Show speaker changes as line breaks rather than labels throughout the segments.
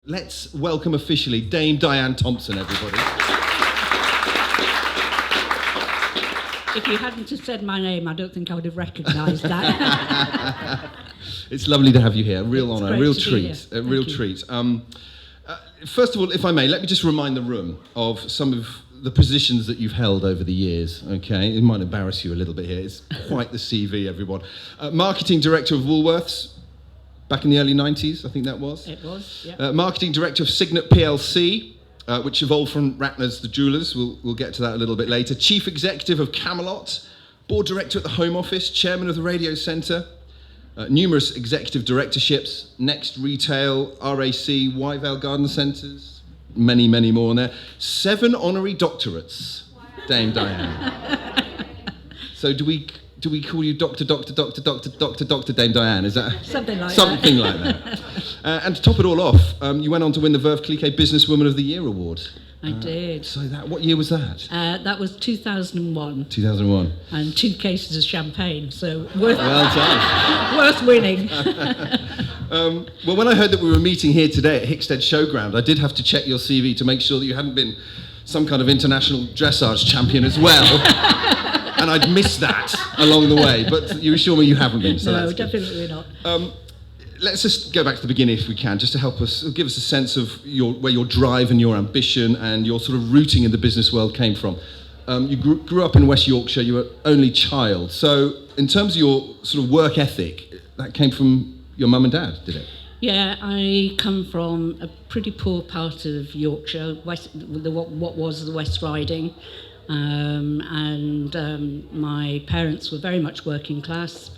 Let's welcome officially Dame Dianne Thompson, everybody.
If you hadn't have said my name, I don't think I would have recognised that.
It's lovely to have you here. A real honour, a real treat.
A
real treat. First of all, if I may, let me just remind the room of some of the positions that you've held over the years, okay? It might embarrass you a little bit here. It's quite the CV, everyone. Marketing Director of Woolworths, back in the early 90s, I think that was.
It was, yeah.
Marketing Director of Signet PLC, which evolved from Ratner's The Jewellers. We'll get to that a little bit later. Chief Executive of Camelot, Board Director at the Home Office, Chairman of the Radio Centre, numerous executive directorships, Next Retail, RAC, Wyvale Garden Centres, many, many more in there. 7 honorary doctorates, Dame Dianne. So do we call you Dr. Dame Dianne? Is that
something like
that? And to top it all off, you went on to win the Verve Cliquet Businesswoman of the Year award.
I did.
So what year was that?
That was 2001.
2001.
And 2 cases of champagne, so worth winning.
Well, when I heard that we were meeting here today at Hickstead Showground, I did have to check your CV to make sure that you hadn't been some kind of international dressage champion as well. And I'd missed that along the way, but you assure me you haven't been. So
no, definitely not.
Let's just go back to the beginning if we can, just to help us, give us a sense of where your drive and your ambition and your sort of rooting in the business world came from. You grew up in West Yorkshire, you were only child. So in terms of your sort of work ethic, that came from your mum and dad, did it?
Yeah, I come from a pretty poor part of Yorkshire, what was the West Riding. My parents were very much working class.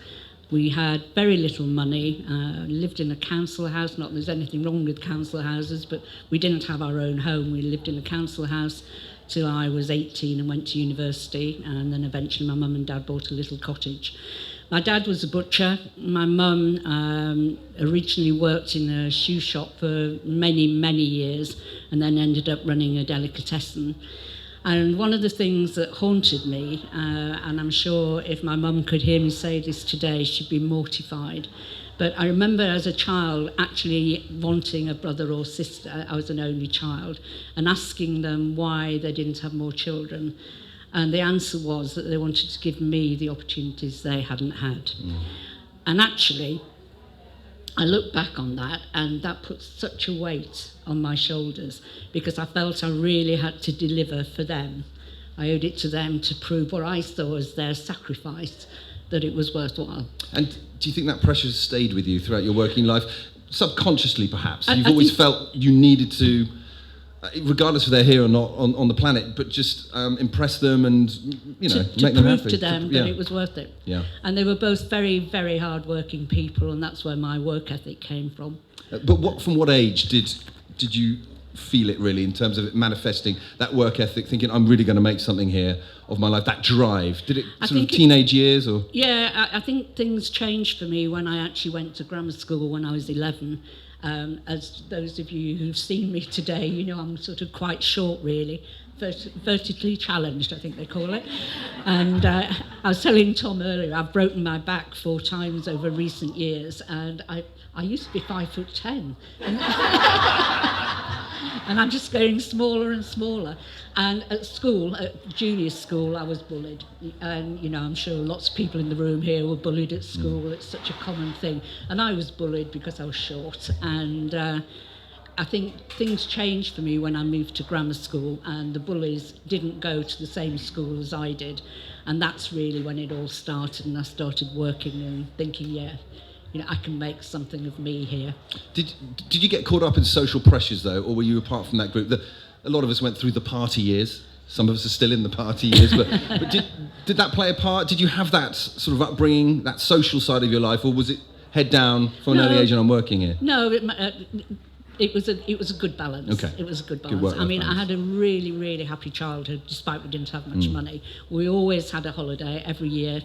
We had very little money, lived in a council house. Not that there's anything wrong with council houses, but we didn't have our own home. We lived in a council house till I was 18 and went to university, and then eventually my mum and dad bought a little cottage. My dad was a butcher. My mum originally worked in a shoe shop for many, many years and then ended up running a delicatessen. And one of the things that haunted me, and I'm sure if my mum could hear me say this today, she'd be mortified. But I remember as a child actually wanting a brother or sister. I was an only child, and asking them why they didn't have more children. And the answer was that they wanted to give me the opportunities they hadn't had. And actually, I look back on that, and that put such a weight on my shoulders because I felt I really had to deliver for them. I owed it to them to prove what I saw as their sacrifice, that it was worthwhile.
And do you think that pressure has stayed with you throughout your working life? Subconsciously, perhaps? You've always felt you needed to, regardless if they're here or not on the planet, but just impress them and, make them happy.
To prove to them that it was worth it.
Yeah.
And they were both very, very hard-working people, and that's where my work ethic came from.
But from what age did you feel it really in terms of it manifesting that work ethic, thinking I'm really going to make something here of my life, that drive? Did it sort of teenage years or?
Yeah, I think things changed for me when I actually went to grammar school when I was 11. As those of you who've seen me today, I'm sort of quite short really, vertically challenged I think they call it. And I was telling Tom earlier, I've broken my back 4 times over recent years, and I used to be 5'10". And I'm just getting smaller and smaller. And at school, at junior school, I was bullied. And, I'm sure lots of people in the room here were bullied at school. It's such a common thing. And I was bullied because I was short. And I think things changed for me when I moved to grammar school, and the bullies didn't go to the same school as I did. And that's really when it all started, and I started working and thinking, I can make something of me here. Did
you get caught up in social pressures, though, or were you apart from that group? A lot of us went through the party years. Some of us are still in the party years. But did that play a part? Did you have that sort of upbringing, that social side of your life, or was it head down from an early age and I'm working here?
No, it was a good balance.
Okay.
It was a good balance. I had a really, really happy childhood, despite we didn't have much money. We always had a holiday every year,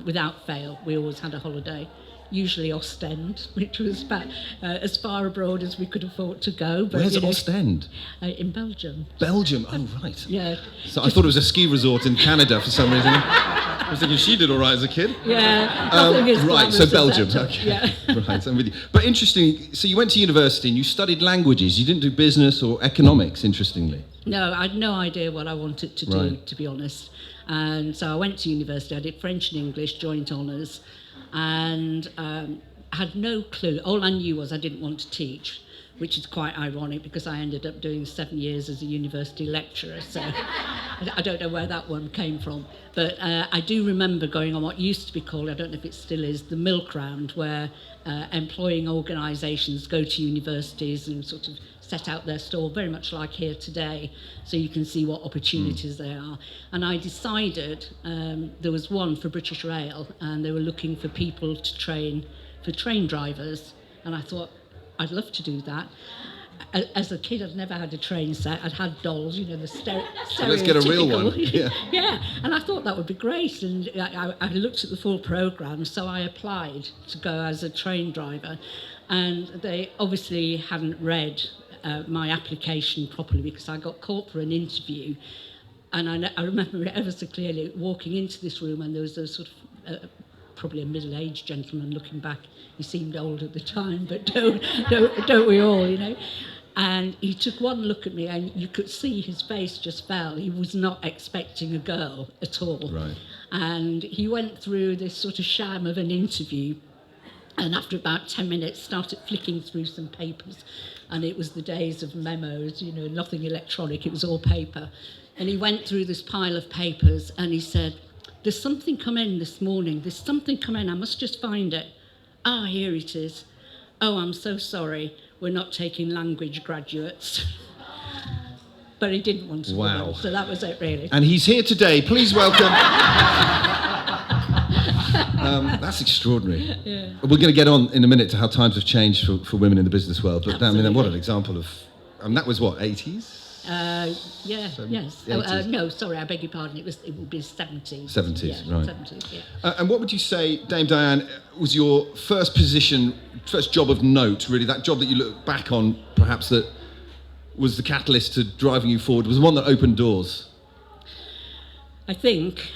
without fail. We always had a holiday. Usually Ostend, which was about as far abroad as we could afford to go. But,
where's Ostend?
In Belgium.
Belgium, oh right.
Yeah.
So I thought it was a ski resort in Canada for some reason. I was thinking she did all right as a kid.
Yeah. Nothing is
Right, so
glamorous
Belgium.
as that.
Okay.
Yeah.
Right, I'm with you. But interesting, so you went to university and you studied languages. You didn't do business or economics, interestingly.
No, I had no idea what I wanted to do,
Right.
to be honest. And so I went to university. I did French and English, joint honours, and had no clue. All I knew was I didn't want to teach, which is quite ironic because I ended up doing 7 years as a university lecturer. So I don't know where that one came from. But I do remember going on what used to be called, I don't know if it still is, the milk round, where employing organisations go to universities and sort of set out their stall, very much like here today, so you can see what opportunities there are. And I decided there was one for British Rail, and they were looking for people to train for train drivers. And I thought, I'd love to do that. As a kid, I'd never had a train set. I'd had dolls, you know, the stereotypical.
So let's get a real one. Yeah.
Yeah, and I thought that would be great. And I looked at the full programme, so I applied to go as a train driver. And they obviously hadn't read my application properly because I got called for an interview. And I remember it ever so clearly walking into this room, and there was a sort of probably a middle-aged gentleman looking back. He seemed old at the time, but don't we all, you know? And he took one look at me, and you could see his face just fell. He was not expecting a girl at all.
Right.
And he went through this sort of sham of an interview, and after about 10 minutes started flicking through some papers. And it was the days of memos, you know, nothing electronic, it was all paper. And he went through this pile of papers and he said, "There's something come in this morning, there's something come in, I must just find it. Ah, here it is. Oh, I'm so sorry, we're not taking language graduates." But he didn't want to.
Wow.
So that was it, really.
And he's here today. Please welcome. That's extraordinary.
Yeah.
We're going to get on in a minute to how times have changed for women in the business world. But I mean, what an example of. That was what, 80s?
Yeah, yes.
80s.
No, sorry, I beg your pardon. It would be 70s.
70s,
yeah,
right.
70s, yeah.
And what would you say, Dame Dianne, was your first position, first job of note, really, that job that you look back on, perhaps that was the catalyst to driving you forward, was the one that opened doors?
I think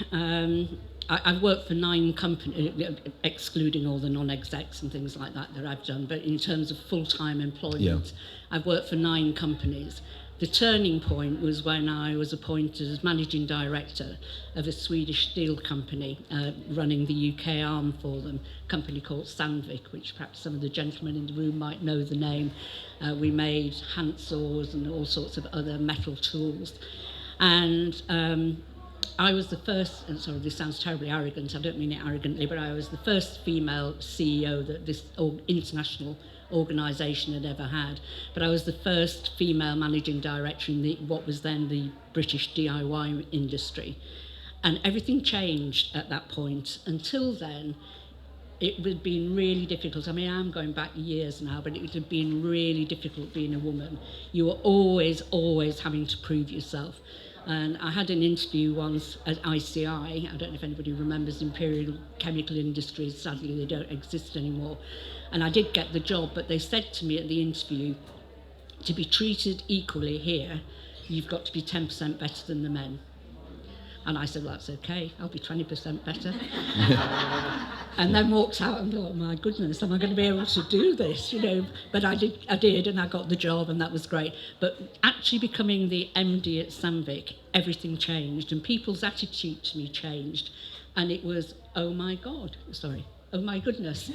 I've worked for 9 companies, excluding all the non-execs and things like that I've done, but in terms of full-time employment, I've worked for 9 companies. The turning point was when I was appointed as managing director of a Swedish steel company running the UK arm for them, a company called Sandvik, which perhaps some of the gentlemen in the room might know the name. We made handsaws and all sorts of other metal tools. And I was the first, and sorry, this sounds terribly arrogant, I don't mean it arrogantly, but I was the first female CEO that this international organisation had ever had. But I was the first female managing director in what was then the British DIY industry. And everything changed at that point. Until then, it had been really difficult. I mean, I'm going back years now, but it had been really difficult being a woman. You were always having to prove yourself. And I had an interview once at ICI, I don't know if anybody remembers Imperial Chemical Industries, sadly they don't exist anymore. And I did get the job, but they said to me at the interview, to be treated equally here, you've got to be 10% better than the men. And I said, well, that's okay, I'll be 20% better. And then walked out and thought, oh my goodness, am I going to be able to do this? You know, but I did, and I got the job, and that was great. But actually becoming the MD at Sandvik, everything changed, and people's attitude to me changed. And it was, oh my goodness,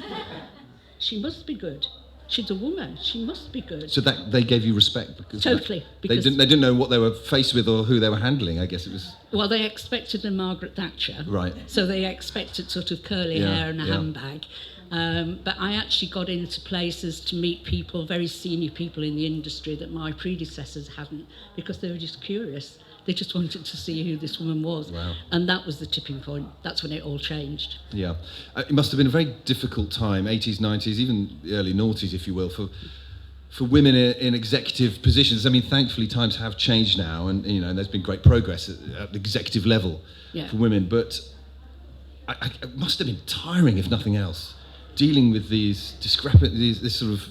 she must be good. She's a woman. She must be good.
So that they gave you respect because
totally.
They didn't know what they were faced with or who they were handling. I guess it was.
Well, they expected a Margaret Thatcher.
Right.
So they expected sort of curly hair and a handbag. But I actually got into places to meet people, very senior people in the industry that my predecessors hadn't, because they were just curious. They just wanted to see who this woman was.
Wow.
And that was the tipping point. That's when it all changed.
Yeah. It must have been a very difficult time, 80s, 90s, even the early noughties, if you will, for women in executive positions. I mean, thankfully, times have changed now, and you know, there's been great progress at the executive level for women. But it must have been tiring, if nothing else, dealing with these discrepancies, this sort of.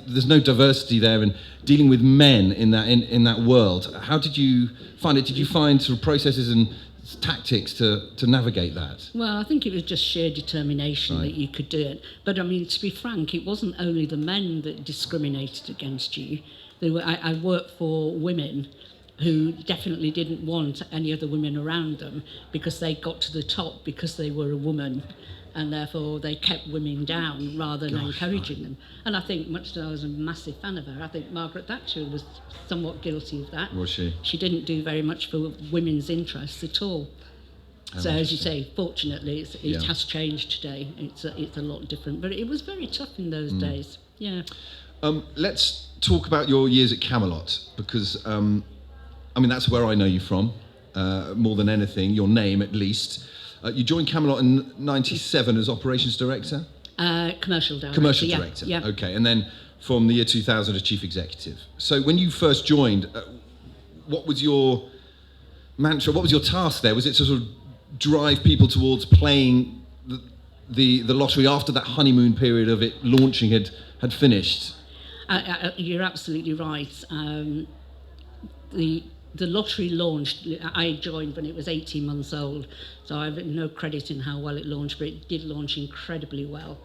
There's no diversity there, and dealing with men in that world. How did you find it? Did you find sort of processes and tactics to navigate that?
Well, I think it was just sheer determination that you could do it. But I mean, to be frank, it wasn't only the men that discriminated against you. I worked for women who definitely didn't want any other women around them because they got to the top because they were a woman, and therefore they kept women down rather than encouraging them. And I think, much as I was a massive fan of her, I think Margaret Thatcher was somewhat guilty of that.
Was she?
She didn't do very much for women's interests at all. So as you say, fortunately, it has changed today. It's a lot different, but it was very tough in those days. Yeah.
Let's talk about your years at Camelot, because that's where I know you from, more than anything, your name at least. You joined Camelot in '97 as operations director?
Commercial director.
Commercial director,
yeah.
Okay. And then from the year 2000 as chief executive. So when you first joined, what was your mantra, what was your task there? Was it to sort of drive people towards playing the lottery after that honeymoon period of it launching had finished?
You're absolutely right. The lottery launched, I joined when it was 18 months old, so I have no credit in how well it launched, but it did launch incredibly well.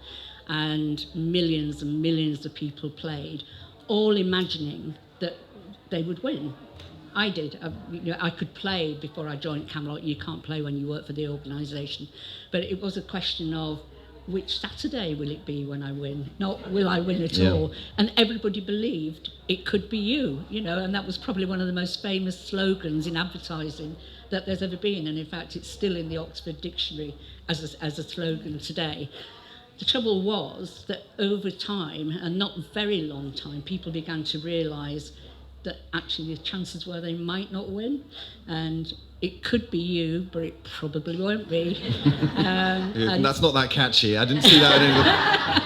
And millions of people played, all imagining that they would win. I did. I could play before I joined Camelot. You can't play when you work for the organisation. But it was a question of, which Saturday will it be when I win? Not will I win at all? And everybody believed it could be you, and that was probably one of the most famous slogans in advertising that there's ever been. And in fact, it's still in the Oxford Dictionary as a slogan today. The trouble was that over time, and not very long time, people began to realise that actually the chances were they might not win, and it could be you, but it probably won't be.
And that's not that catchy. I didn't see that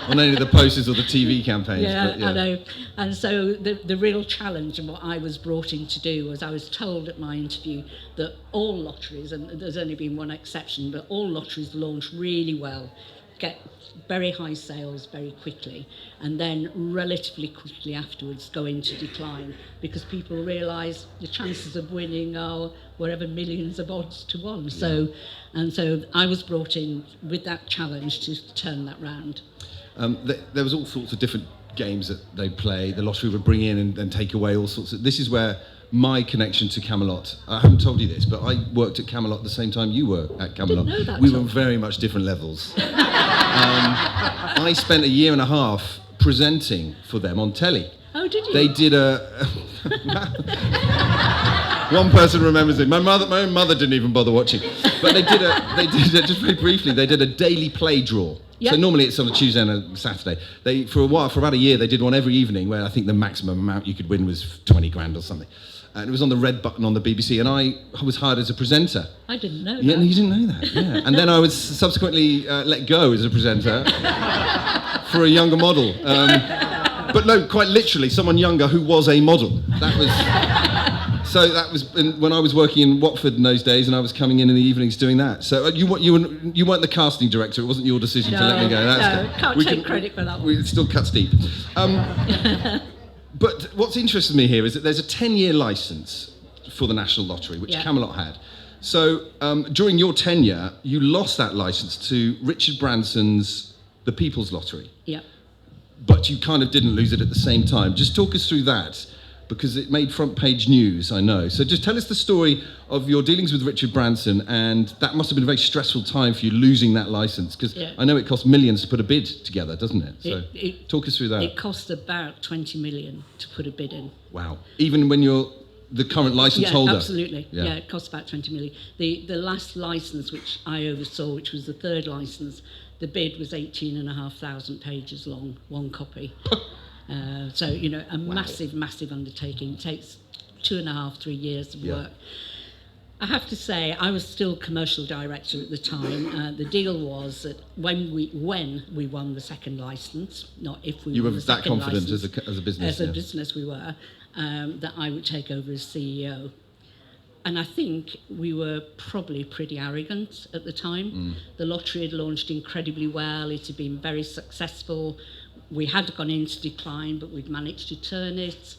on any of the posters or the TV campaigns.
Yeah, I know. And so the real challenge and what I was brought in to do was, I was told at my interview that all lotteries, and there's only been one exception, but all lotteries launch really well, get very high sales very quickly, and then relatively quickly afterwards go into decline because people realise the chances of winning are wherever millions of odds to one. So I was brought in with that challenge to turn that round.
There was all sorts of different games that they'd play. The lottery would bring in and take away all sorts of... This is where my connection to Camelot, I haven't told you this, but I worked at Camelot at the same time you were at Camelot.
Didn't know that,
we were very much different levels. I spent a year and a half presenting for them on telly.
Oh, did you?
They did a... One person remembers it. My own mother didn't even bother watching. But they did just very briefly, they did a daily play draw. Yep. So normally it's on a Tuesday and a Saturday. For about a year, they did one every evening where I think the maximum amount you could win was 20 grand or something. And it was on the red button on the BBC, and I was hired as a presenter.
I didn't know that.
Yeah, you didn't know that, yeah. And then I was subsequently let go as a presenter for a younger model. But no, quite literally, someone younger who was a model. That was when I was working in Watford in those days, and I was coming in the evenings doing that. So you weren't the casting director. It wasn't your decision to let me go.
Can't take credit for that one.
It still cuts deep. But what's interested me here is that there's a 10-year licence for the National Lottery, which Camelot had. So during your tenure, you lost that licence to Richard Branson's The People's Lottery.
Yeah.
But you kind of didn't lose it at the same time. Just talk us through that, because it made front page news, I know. So just tell us the story of your dealings with Richard Branson, and that must have been a very stressful time for you losing that licence, because I know it costs millions to put a bid together, doesn't it? So talk us through that.
It cost about 20 million to put a bid in.
Wow. Even when you're the current licence holder?
Absolutely. Yeah, it cost about 20 million. The last licence, which I oversaw, which was the third licence, the bid was 18,500 pages long, one copy. So, a massive undertaking. It takes 2.5, 3 years of work. I have to say, I was still commercial director at the time. The deal was that when we won the second licence, not if we won the second licence.
You were that confident as a business?
As a business we were, that I would take over as CEO. And I think we were probably pretty arrogant at the time. The lottery had launched incredibly well. It had been very successful. We had gone into decline, but we'd managed to turn it.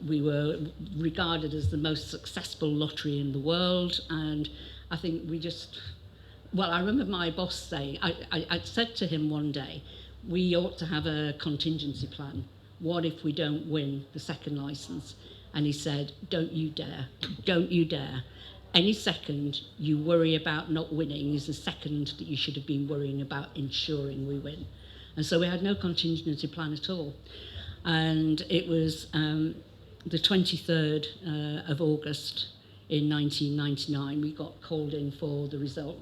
We were regarded as the most successful lottery in the world, and I think we just, well, I remember my boss saying, I said to him one day, we ought to have a contingency plan. What if we don't win the second licence? And he said, don't you dare, don't you dare. Any second you worry about not winning is the second that you should have been worrying about ensuring we win. And so we had no contingency plan at all. And it was the 23rd of August in 1999, we got called in for the result.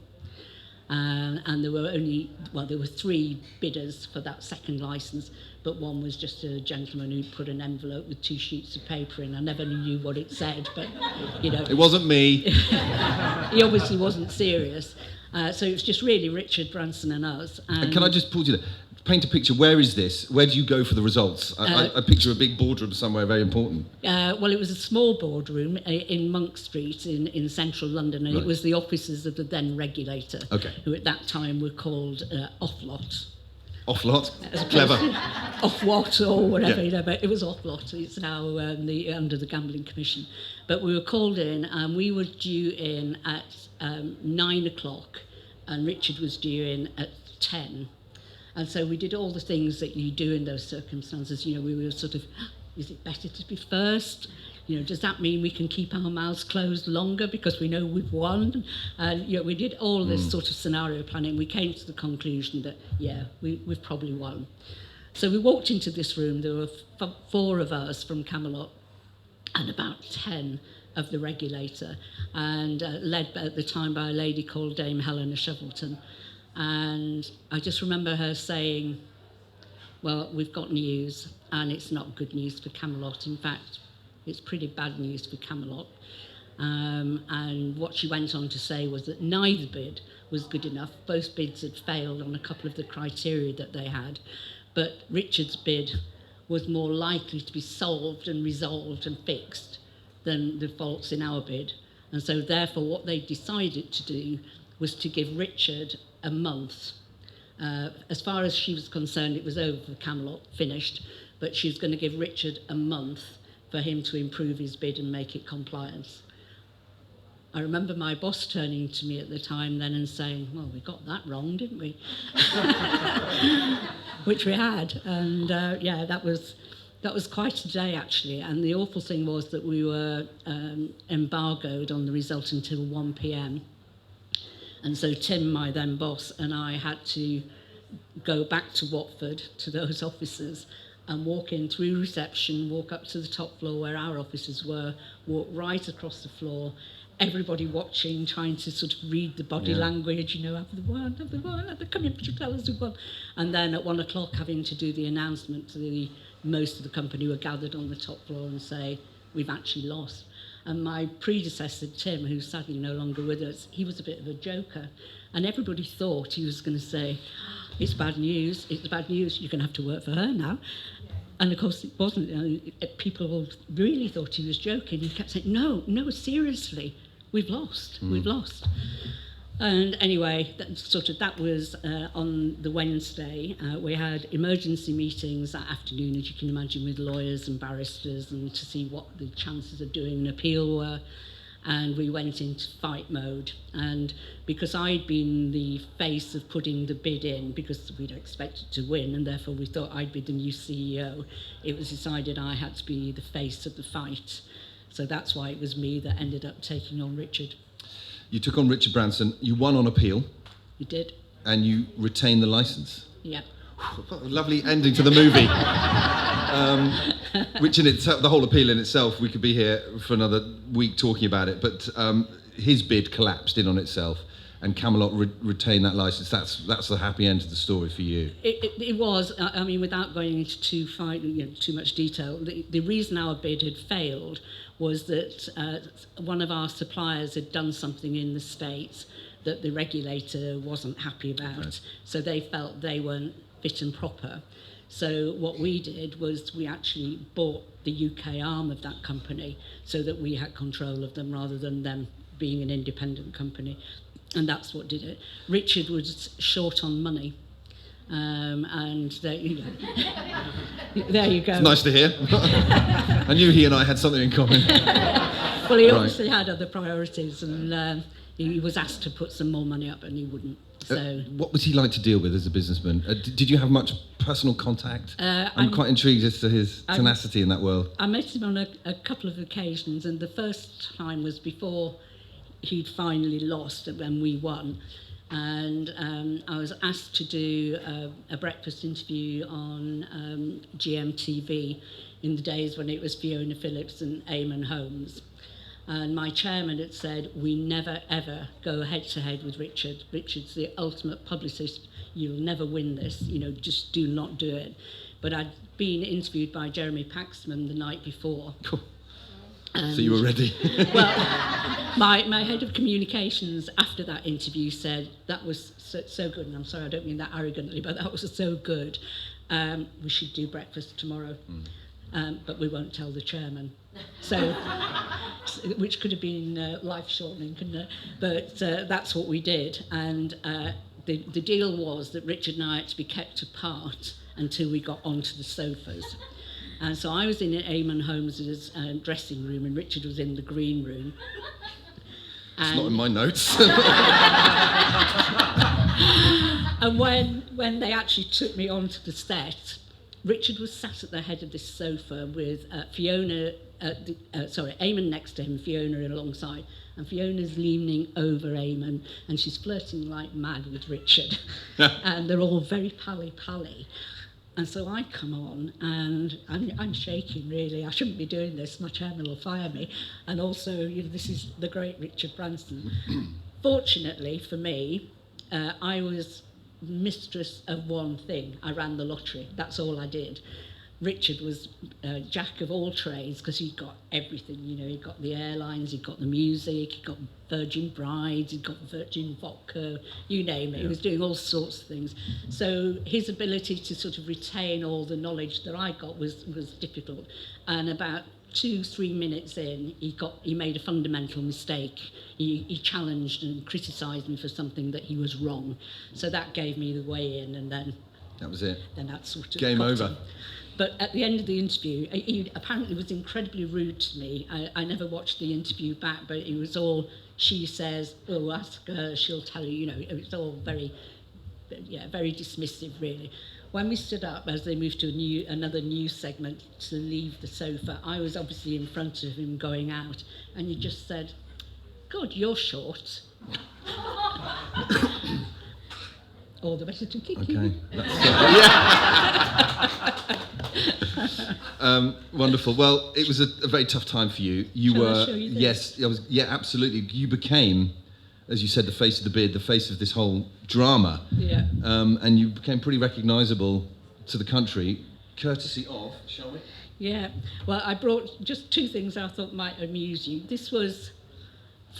And there were 3 bidders for that second licence, but one was just a gentleman who put an envelope with 2 sheets of paper in. I never knew what it said, but, you know.
It wasn't me.
He obviously wasn't serious. So it was just really Richard Branson and us.
And can I just pause you there? Paint a picture. Where is this? Where do you go for the results? I picture a big boardroom somewhere very important.
Well, it was a small boardroom in Monk Street in central London, and
Right.
it was the offices of the then regulator,
Okay.
who at that time were called Offlot.
Off-lot? Clever.
Off what or whatever,
Yeah.
you know, but it was Offlot. It's now under the Gambling Commission. But we were called in, and we were due in at 9 o'clock, and Richard was due in at 10. And so we did all the things that you do in those circumstances. You know, we were sort of, is it better to be first? You know, does that mean we can keep our mouths closed longer because we know we've won? And, you know, we did all this sort of scenario planning. We came to the conclusion that, yeah, we've probably won. So we walked into this room. There were 4 of us from Camelot and about 10 of the regulator, and led at the time by a lady called Dame Helena Shovelton. And I just remember her saying, well, we've got news, and it's not good news for Camelot. In fact, it's pretty bad news for Camelot. And what she went on to say was that neither bid was good enough. Both bids had failed on a couple of the criteria that they had. But Richard's bid was more likely to be solved and resolved and fixed than the faults in our bid. And so therefore what they decided to do was to give Richard a month. As far as she was concerned, it was over for Camelot, finished, but she was going to give Richard a month for him to improve his bid and make it compliant. I remember my boss turning to me at the time then and saying, well, we got that wrong, didn't we? Which we had. And yeah, that was quite a day, actually. And the awful thing was that we were embargoed on the result until 1 p.m. And so Tim, my then boss, and I had to go back to Watford, to those offices, and walk in through reception, walk up to the top floor where our offices were, walk right across the floor, everybody watching, trying to sort of read the body language, you know, have the one, they're coming to tell us who've won. And then at 1 o'clock having to do the announcement to most of the company were gathered on the top floor and say, we've actually lost. And my predecessor, Tim, who's sadly no longer with us, he was a bit of a joker. And everybody thought he was going to say, it's bad news, you're going to have to work for her now. And of course it wasn't. People really thought he was joking. He kept saying, no, seriously, we've lost. And anyway, that was on the Wednesday. We had emergency meetings that afternoon, as you can imagine, with lawyers and barristers, and to see what the chances of doing an appeal were. And we went into fight mode. And because I'd been the face of putting the bid in, because we'd expected to win, and therefore we thought I'd be the new CEO, it was decided I had to be the face of the fight. So that's why it was me that ended up taking on Richard.
You took on Richard Branson, you won on appeal.
You did.
And you retained the licence.
Yeah.
What a lovely ending to the movie. Which in itself, the whole appeal in itself, we could be here for another week talking about it, but his bid collapsed in on itself, and Camelot retained that licence. That's the happy end of the story for you.
It was. I mean, without going into too much detail, the reason our bid had failed was that one of our suppliers had done something in the States that the regulator wasn't happy about. Right. So they felt they weren't fit and proper. So what we did was we actually bought the UK arm of that company so that we had control of them rather than them being an independent company. And that's what did it. Richard was short on money. And there you go. There you go.
It's nice to hear. I knew he and I had something in common.
Well, he obviously had other priorities, and He was asked to put some more money up and he wouldn't. So
what was he like to deal with as a businessman? Did you have much personal contact? I'm quite intrigued as to his tenacity in that world.
I met him on a couple of occasions, and the first time was before he'd finally lost and we won. And I was asked to do a breakfast interview on GMTV in the days when it was Fiona Phillips and Eamon Holmes. And my chairman had said, we never, ever go head-to-head with Richard. Richard's the ultimate publicist. You'll never win this. Just do not do it. But I'd been interviewed by Jeremy Paxman the night before.
Cool. So you were ready?
Well, my head of communications after that interview said, that was so good, and I'm sorry, I don't mean that arrogantly, but that was so good. We should do breakfast tomorrow, but we won't tell the chairman. So, which could have been life-shortening, couldn't it? But that's what we did, and the deal was that Richard and I had to be kept apart until we got onto the sofas. And so I was in Eamon Holmes's dressing room, and Richard was in the green room.
It's not in my notes.
And when they actually took me onto the set, Richard was sat at the head of this sofa with Eamon next to him, Fiona alongside, and Fiona's leaning over Eamon, and she's flirting like mad with Richard, and they're all very pally. And so I come on, and I'm shaking, really. I shouldn't be doing this. My chairman will fire me. And also, this is the great Richard Branson. Fortunately for me, I was mistress of one thing. I ran the lottery. That's all I did. Richard was jack of all trades because he got everything. He got the airlines, he got the music, he got Virgin Brides, he got Virgin Vodka, you name it. Yeah. He was doing all sorts of things. So his ability to sort of retain all the knowledge that I got was difficult. And about 2-3 minutes in, he made a fundamental mistake. He challenged and criticised me for something that he was wrong. So that gave me the way in, and then
that was it.
Then that sort of
game over.
him. But at the end of the interview, he apparently was incredibly rude to me. I never watched the interview back, but it was all, she says, oh, ask her, she'll tell you, it was all very dismissive, really. When we stood up, as they moved to another news segment to leave the sofa, I was obviously in front of him going out, and he just said, God, you're short. All the better to kick you.
Wonderful. Well, it was a very tough time for you.
Shall I show you this?
Yes, absolutely. You became, as you said, the face of the beard, the face of this whole drama.
Yeah.
And you became pretty recognisable to the country, courtesy of, shall we?
Yeah. Well, I brought just 2 things I thought might amuse you. This was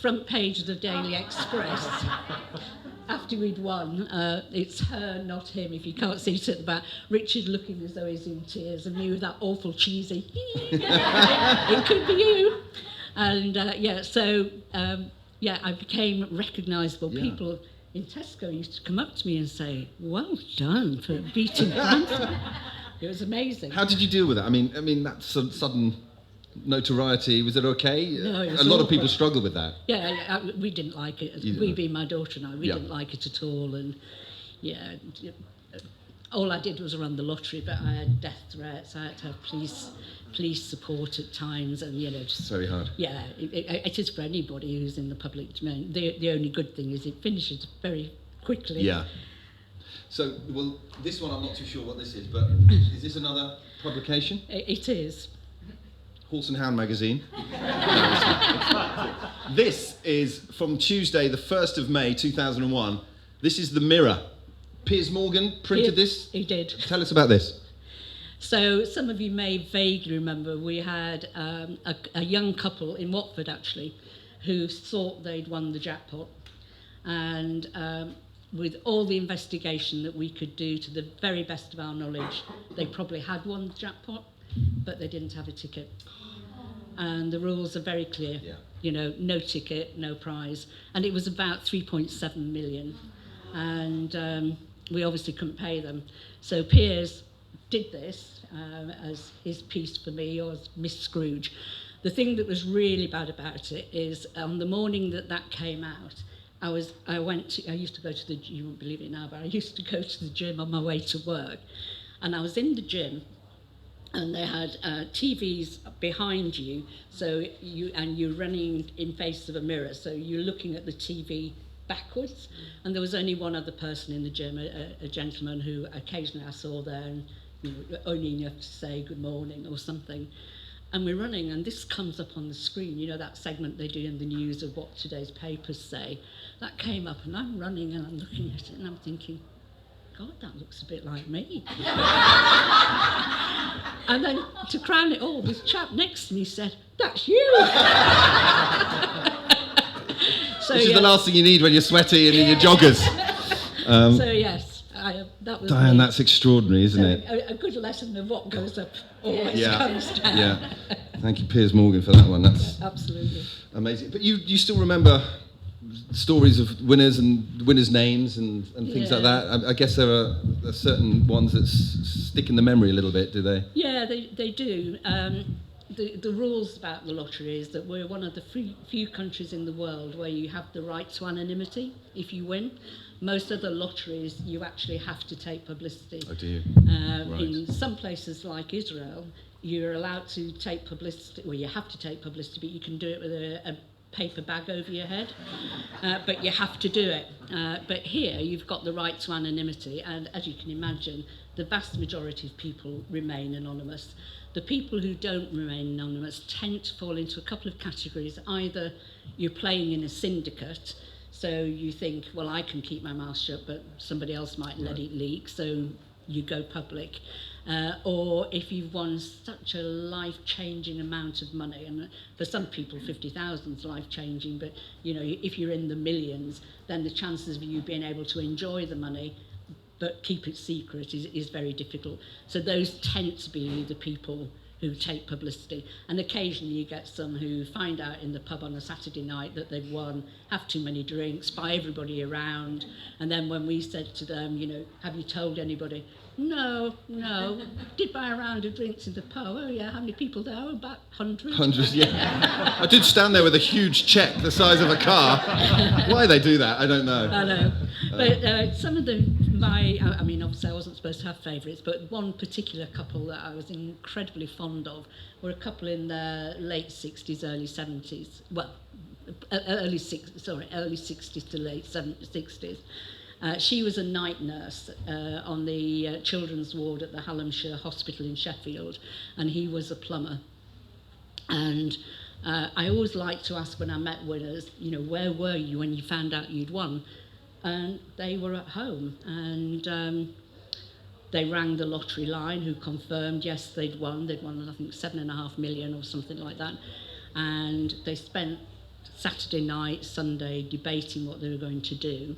front page of the Daily Express. After we'd won, it's her, not him, if you can't see it at the back. Richard looking as though he's in tears, and me with that awful cheesy, it could be you. And I became recognisable. Yeah. People in Tesco used to come up to me and say, well done for beating Branson. It was amazing.
How did you deal with that? I mean that sudden notoriety, was it okay?
No, it was
a lot of people struggle with that.
Yeah, we didn't like it. We being my daughter and I, we didn't like it at all. And all I did was run the lottery, but I had death threats. I had to have police support at times, and just
very hard.
Yeah, it is for anybody who's in the public domain. The only good thing is it finishes very quickly.
Yeah. So, well, this one I'm not too sure what this is, but is this another publication?
It is.
Horse and Hound magazine. This is from Tuesday, the 1st of May, 2001. This is The Mirror. Piers Morgan printed this?
He did.
Tell us about this.
So some of you may vaguely remember we had a young couple in Watford, actually, who thought they'd won the jackpot. And with all the investigation that we could do to the very best of our knowledge, they probably had won the jackpot, but they didn't have a ticket. And the rules are very clear. Yeah. No ticket, no prize. And it was about 3.7 million. And we obviously couldn't pay them. So Piers did this as his piece for me, or as Miss Scrooge. The thing that was really bad about it is on the morning that came out, I used to go to you won't believe it now, but I used to go to the gym on my way to work. And I was in the gym, and they had TVs behind you, so you're running in face of a mirror, so you're looking at the TV backwards. And there was only one other person in the gym, a gentleman who occasionally I saw there, and only enough to say good morning or something. And we're running, and this comes up on the screen, that segment they do in the news of what today's papers say. That came up, and I'm running, and I'm looking at it, and I'm thinking, God, that looks a bit like me. And then, to crown it all, this chap next to me said, that's you!
Which is the last thing you need when you're sweaty and in your joggers.
So yes, that was
Dianne, that's extraordinary, isn't it?
A good lesson of what goes up always comes down.
Yeah. Thank you, Piers Morgan, for that one. That's
absolutely
amazing. But you still remember stories of winners and winners' names and things like that? I guess there are certain ones that stick in the memory a little bit, do they?
Yeah, they do. The rules about the lottery is that we're one of the few countries in the world where you have the right to anonymity if you win. Most other lotteries, you actually have to take publicity.
Oh, do you? Right.
In some places like Israel, you're allowed to take publicity, well, you have to take publicity, but you can do it with a paper bag over your head, but you have to do it. But here, you've got the right to anonymity, and as you can imagine, the vast majority of people remain anonymous. The people who don't remain anonymous tend to fall into a couple of categories. Either you're playing in a syndicate, so you think, well, I can keep my mouth shut, but somebody else might let it leak, so you go public. Or if you've won such a life-changing amount of money, and for some people 50,000 is life-changing, but if you're in the millions, then the chances of you being able to enjoy the money but keep it secret is very difficult. So those tend to be the people who take publicity. And occasionally you get some who find out in the pub on a Saturday night that they've won, have too many drinks, buy everybody around, and then when we said to them, have you told anybody? No, did buy a round of drinks in the pub. Oh yeah, how many people there? Oh, about 100.
Hundreds, yeah. I did stand there with a huge check the size of a car. Why they do that, I don't know.
I know. But some of obviously I wasn't supposed to have favourites, but one particular couple that I was incredibly fond of were a couple in their late 60s, early 70s. Well, early 60s to late 60s. She was a night nurse on the children's ward at the Hallamshire Hospital in Sheffield, and he was a plumber. And I always like to ask when I met winners, where were you when you found out you'd won? And they were at home, and they rang the lottery line, who confirmed, yes, they'd won. They'd won, I think, 7.5 million or something like that. And they spent Saturday night, Sunday, debating what they were going to do.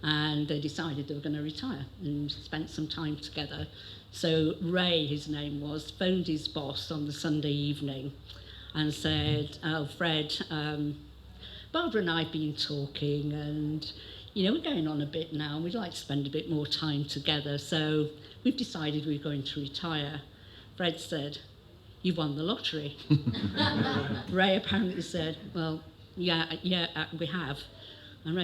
And they decided they were going to retire and spent some time together. So Ray, his name was, phoned his boss on the Sunday evening and said, oh, Fred, Barbara and I have been talking, and we're going on a bit now, and we'd like to spend a bit more time together, so we've decided we're going to retire. Fred said, you've won the lottery. Ray apparently said, well, yeah, we have. And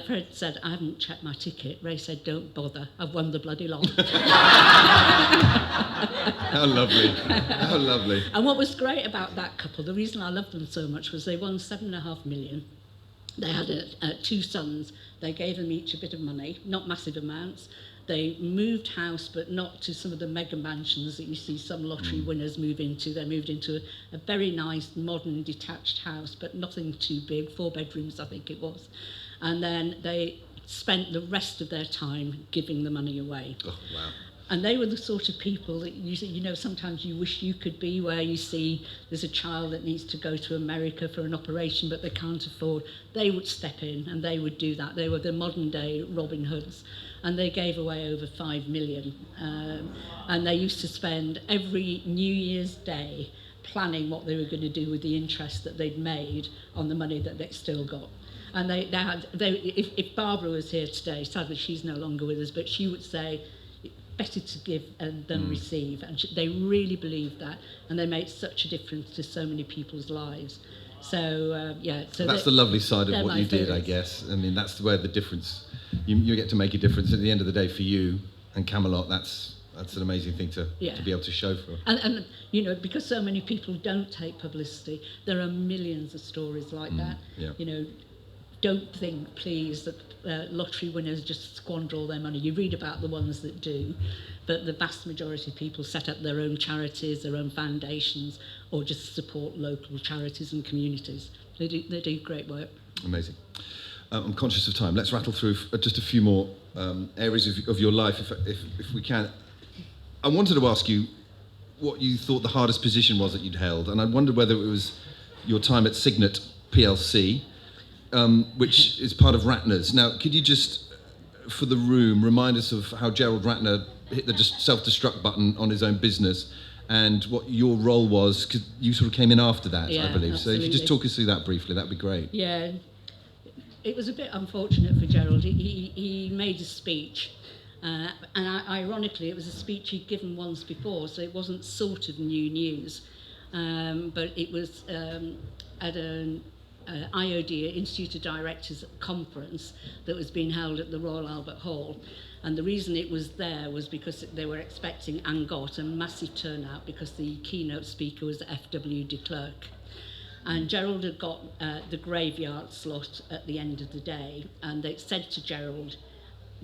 Fred said, I haven't checked my ticket. Ray said, don't bother, I've won the bloody lot.
How lovely, how lovely.
And what was great about that couple, the reason I loved them so much, was they won 7.5 million. They had two sons. They gave them each a bit of money, not massive amounts. They moved house, but not to some of the mega mansions that you see some lottery winners move into. They moved into a very nice, modern, detached house, but nothing too big, 4 bedrooms, I think it was. And then they spent the rest of their time giving the money away.
Oh, wow.
And they were the sort of people that sometimes you wish you could be, where you see there's a child that needs to go to America for an operation but they can't afford. They would step in and they would do that. They were the modern day Robin Hoods, and they gave away over 5 million. And they used to spend every New Year's Day planning what they were going to do with the interest that they'd made on the money that they'd still got. And if Barbara was here today, sadly she's no longer with us, but she would say, better to give than receive, and they really believe that, and they make such a difference to so many people's lives. So so
that's the lovely side of what you did, I
favorites.
guess. I mean, that's where the difference. You get to make a difference at the end of the day for you and Camelot. That's an amazing thing to be able to show for.
And you know, because so many people don't take publicity, there are millions of stories like that.
Yeah.
You know, don't think, please, that lottery winners just squander all their money. You read about the ones that do, but the vast majority of people set up their own charities, their own foundations, or just support local charities and communities. They do great work.
Amazing. I'm conscious of time. Let's rattle through just a few more areas of your life, if we can. I wanted to ask you what you thought the hardest position was that you'd held, and I wondered whether it was your time at Signet PLC, which is part of Ratner's. Now, could you just, for the room, remind us of how Gerald Ratner hit the just self-destruct button on his own business, and what your role was? Because you sort of came in after that, I believe.
Absolutely.
So if you just talk us through that briefly, that'd be great.
Yeah, it was a bit unfortunate for Gerald. He made a speech, and ironically, it was a speech he'd given once before, so it wasn't sort of new news, but it was at an IOD, Institute of Directors conference that was being held at the Royal Albert Hall. And the reason it was there was because they were expecting and got a massive turnout because the keynote speaker was F.W. de Klerk. And Gerald had got the graveyard slot at the end of the day, and they said to Gerald,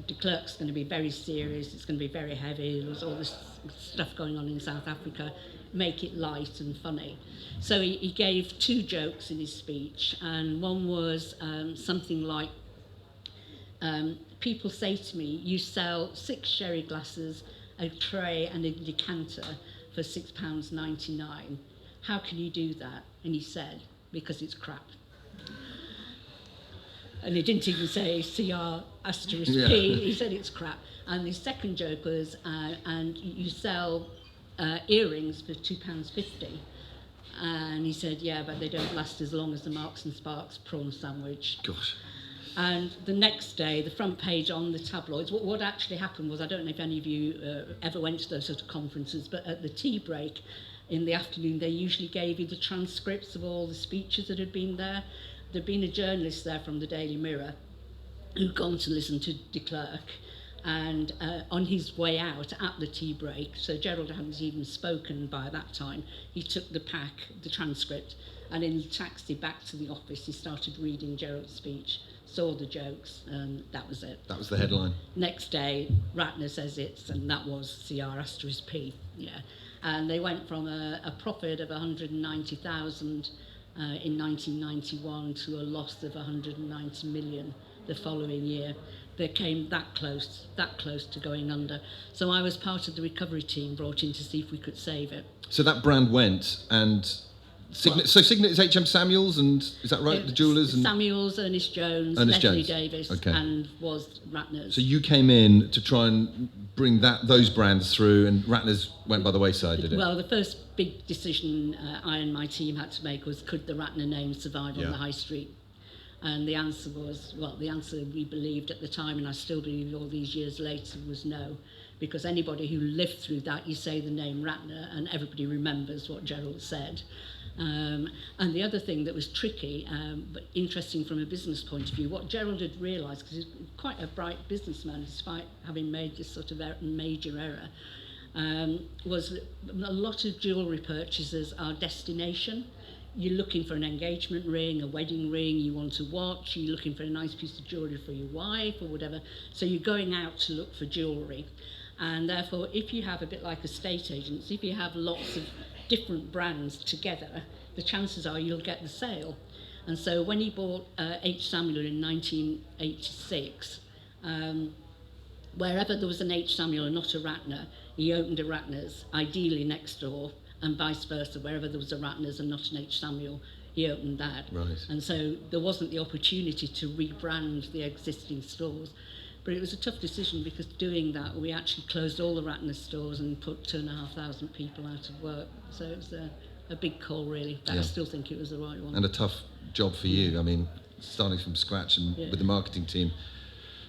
de Klerk's going to be very serious, it's going to be very heavy, there's all this stuff going on in South Africa, make it light and funny. So he gave two jokes in his speech, and one was something like, people say to me, you sell 6 sherry glasses, a tray and a decanter for £6.99. How can you do that? And he said, because it's crap. And he didn't even say CR asterisk P, he said it's crap. And the second joke was, and you sell earrings for £2.50. And he said, yeah, but they don't last as long as the Marks and Sparks prawn sandwich.
Gosh.
And the next day, the front page on the tabloids, what actually happened was, I don't know if any of you ever went to those sort of conferences, but at the tea break in the afternoon, they usually gave you the transcripts of all the speeches that had been there. There'd been a journalist there from the Daily Mirror who'd gone to listen to de Klerk, and on his way out at the tea break, so Gerald hadn't even spoken by that time, he took the transcript, and in the taxi back to the office, he started reading Gerald's speech, saw the jokes, and that was it.
That was the headline.
Next day, Ratner says and that was CR asterisk P, And they went from a profit of 190,000 in 1991 to a loss of 190 million the following year. They came that close to going under. So I was part of the recovery team brought in to see if we could save it.
So that brand went, and Signet, so Signet is H.M. Samuels, and is that right? The jewellers? And
Samuels, Ernest Jones,
Ernest
Leslie
Jones.
Davis,
Okay.
and was Ratner's.
So you came in to try and bring those brands through, and Ratner's went by the wayside, did it?
Well, the first big decision I and my team had to make was, could the Ratner name survive on the high street? And the answer was, the answer we believed at the time, and I still believe all these years later, was no. Because anybody who lived through that, you say the name Ratner, and everybody remembers what Gerald said. And the other thing that was tricky, but interesting from a business point of view, what Gerald had realised, because he's quite a bright businessman despite having made this sort of major error, was that a lot of jewellery purchases are destination. You're looking for an engagement ring, a wedding ring, you want a watch, you're looking for a nice piece of jewellery for your wife or whatever. So you're going out to look for jewellery. And therefore, if you have a bit like estate agents, if you have lots of different brands together, the chances are you'll get the sale. And so when he bought H. Samuel in 1986, wherever there was an H. Samuel and not a Ratner, he opened a Ratner's, ideally next door, and vice versa, wherever there was a Ratner's and not an H. Samuel, he opened that.
Right.
And so there wasn't the opportunity to rebrand the existing stores. But it was a tough decision, because doing that, we actually closed all the Ratner stores and put 2,500 people out of work. So it was a big call, really. But I still think it was the right one.
And a tough job for you. I mean, starting from scratch and with the marketing team,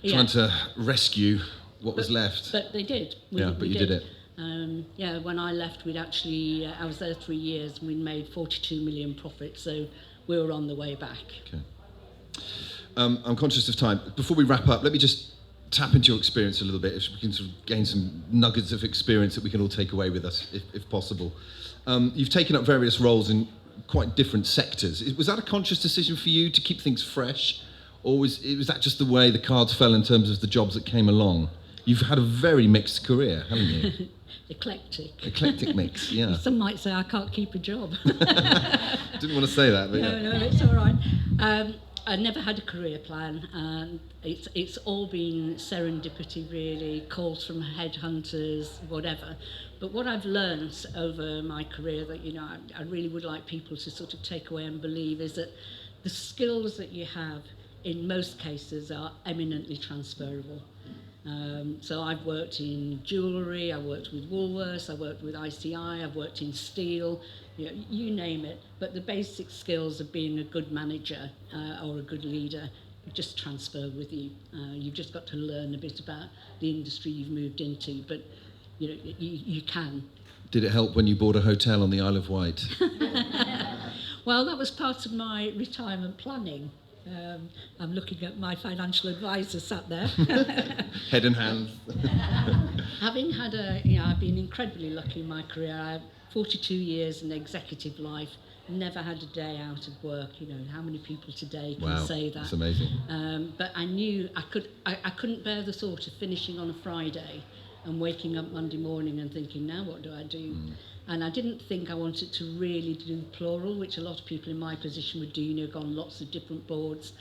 trying to rescue what was left.
But they did.
But you did it.
When I left, I was there 3 years and we'd made 42 million profit, so we were on the way back.
Okay. I'm conscious of time. Before we wrap up, let me just tap into your experience a little bit, if we can sort of gain some nuggets of experience that we can all take away with us, if possible. You've taken up various roles in quite different sectors. Was that a conscious decision for you to keep things fresh, or was that just the way the cards fell in terms of the jobs that came along? You've had a very mixed career, haven't you?
Eclectic
mix, yeah.
Some might say I can't keep a job.
Didn't want to say that, but
no, it's all right. I never had a career plan, and it's all been serendipity, really, calls from headhunters, whatever. But what I've learned over my career that, I really would like people to sort of take away and believe is that the skills that you have in most cases are eminently transferable. So I've worked in jewellery, I worked with Woolworths, I worked with ICI, I've worked in steel, you name it. But the basic skills of being a good manager or a good leader just transfer with you. You've just got to learn a bit about the industry you've moved into, but you can.
Did it help when you bought a hotel on the Isle of Wight?
Well, that was part of my retirement planning. I'm looking at my financial advisor sat there.
Head and hands.
Having had I've been incredibly lucky in my career. I have 42 years in executive life, never had a day out of work. How many people today can say that?
That's amazing.
But I knew I couldn't bear the thought of finishing on a Friday and waking up Monday morning and thinking, now what do I do? And I didn't think I wanted to really do plural, which a lot of people in my position would do, go on lots of different boards.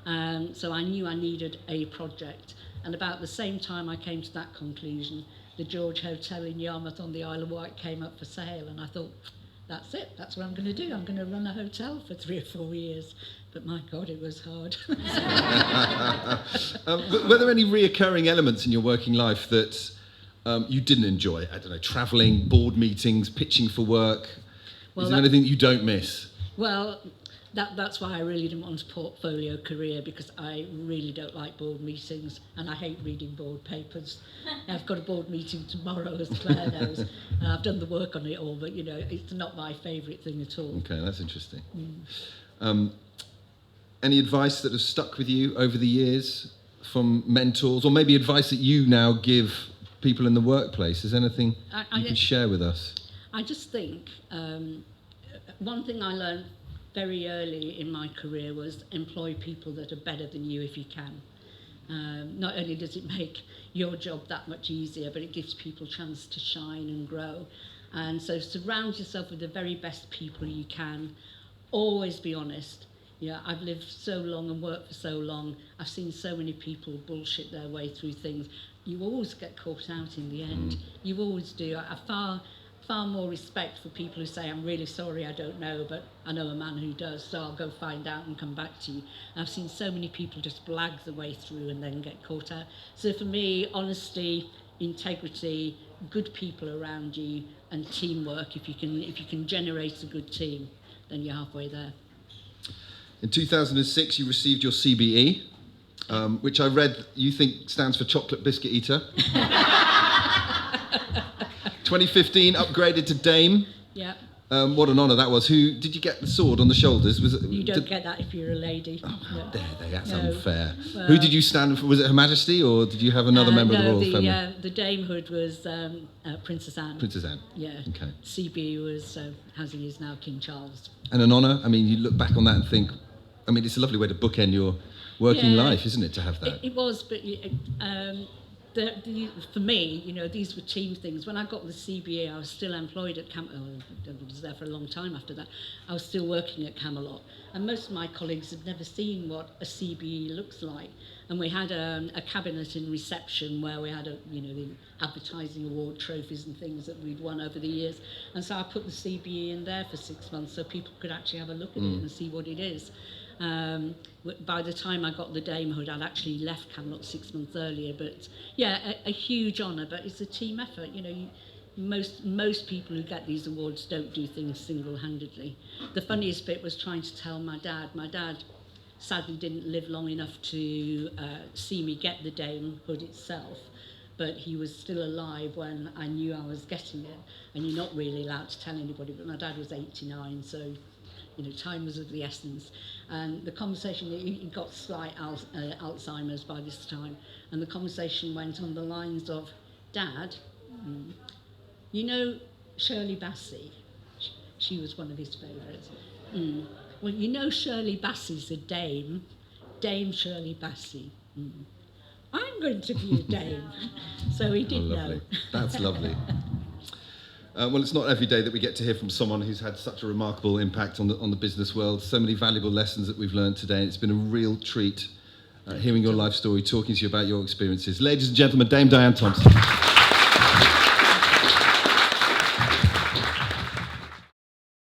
So I knew I needed a project. And about the same time I came to that conclusion, the George Hotel in Yarmouth on the Isle of Wight came up for sale. And I thought, that's it, that's what I'm going to do. I'm going to run a hotel for 3 or 4 years. But my God, it was hard.
Were there any reoccurring elements in your working life that you didn't enjoy? I don't know, travelling, board meetings, pitching for work. Is there anything you don't miss?
Well, that's why I really didn't want a portfolio career, because I really don't like board meetings and I hate reading board papers. I've got a board meeting tomorrow, as Claire knows, and I've done the work on it all, but it's not my favourite thing at all.
Okay, that's interesting. Any advice that has stuck with you over the years from mentors, or maybe advice that you now give people in the workplace? Is there anything you can share with us?
I just think one thing I learned very early in my career was employ people that are better than you if you can. Not only does it make your job that much easier, but it gives people a chance to shine and grow. And so surround yourself with the very best people you can. Always be honest. I've lived so long and worked for so long. I've seen so many people bullshit their way through things. You always get caught out in the end. You always do. I have far more respect for people who say, I'm really sorry, I don't know, but I know a man who does, so I'll go find out and come back to you. I've seen so many people just blag the way through and then get caught out. So for me, honesty, integrity, good people around you, and teamwork. If you can generate a good team, then you're halfway there.
In 2006, you received your CBE, which I read you think stands for Chocolate Biscuit Eater. 2015, upgraded to Dame.
Yeah.
What an honour that was. Who did you get the sword on the shoulders?
You don't get that if you're a lady.
Oh, that's unfair. Who did you stand for? Was it Her Majesty, or did you have another member of the royal family?
The damehood was Princess Anne.
Princess Anne.
Yeah.
Okay.
CB was, as he is now, King Charles.
And an honour. I mean, you look back on that and think, it's a lovely way to bookend your working life, isn't it, to have that?
It was, but for me, these were team things. When I got the CBA, I was still employed at Camelot. I was there for a long time after that. I was still working at Camelot. And most of my colleagues had never seen what a CBE looks like. And we had a cabinet in reception where we had the advertising award trophies and things that we'd won over the years. And so I put the CBE in there for 6 months so people could actually have a look at it and see what it is. By the time I got the damehood, I'd actually left Camelot 6 months earlier. But a huge honour. But it's a team effort. Most people who get these awards don't do things single-handedly. The funniest bit was trying to tell my dad. My dad sadly didn't live long enough to see me get the damehood itself. but he was still alive when I knew I was getting it. And you're not really allowed to tell anybody, but my dad was 89, so time was of the essence. And the conversation, he got slight Alzheimer's by this time, and the conversation went on the lines of, Dad, Shirley Bassey? She was one of his favourites. Well, Shirley Bassey's a Dame Shirley Bassey. I'm going to be a Dame. So he did know.
That's lovely. Well, it's not every day that we get to hear from someone who's had such a remarkable impact on the business world. So many valuable lessons that we've learned today. And it's been a real treat hearing your life story, talking to you about your experiences. Ladies and gentlemen, Dame Dianne Thompson.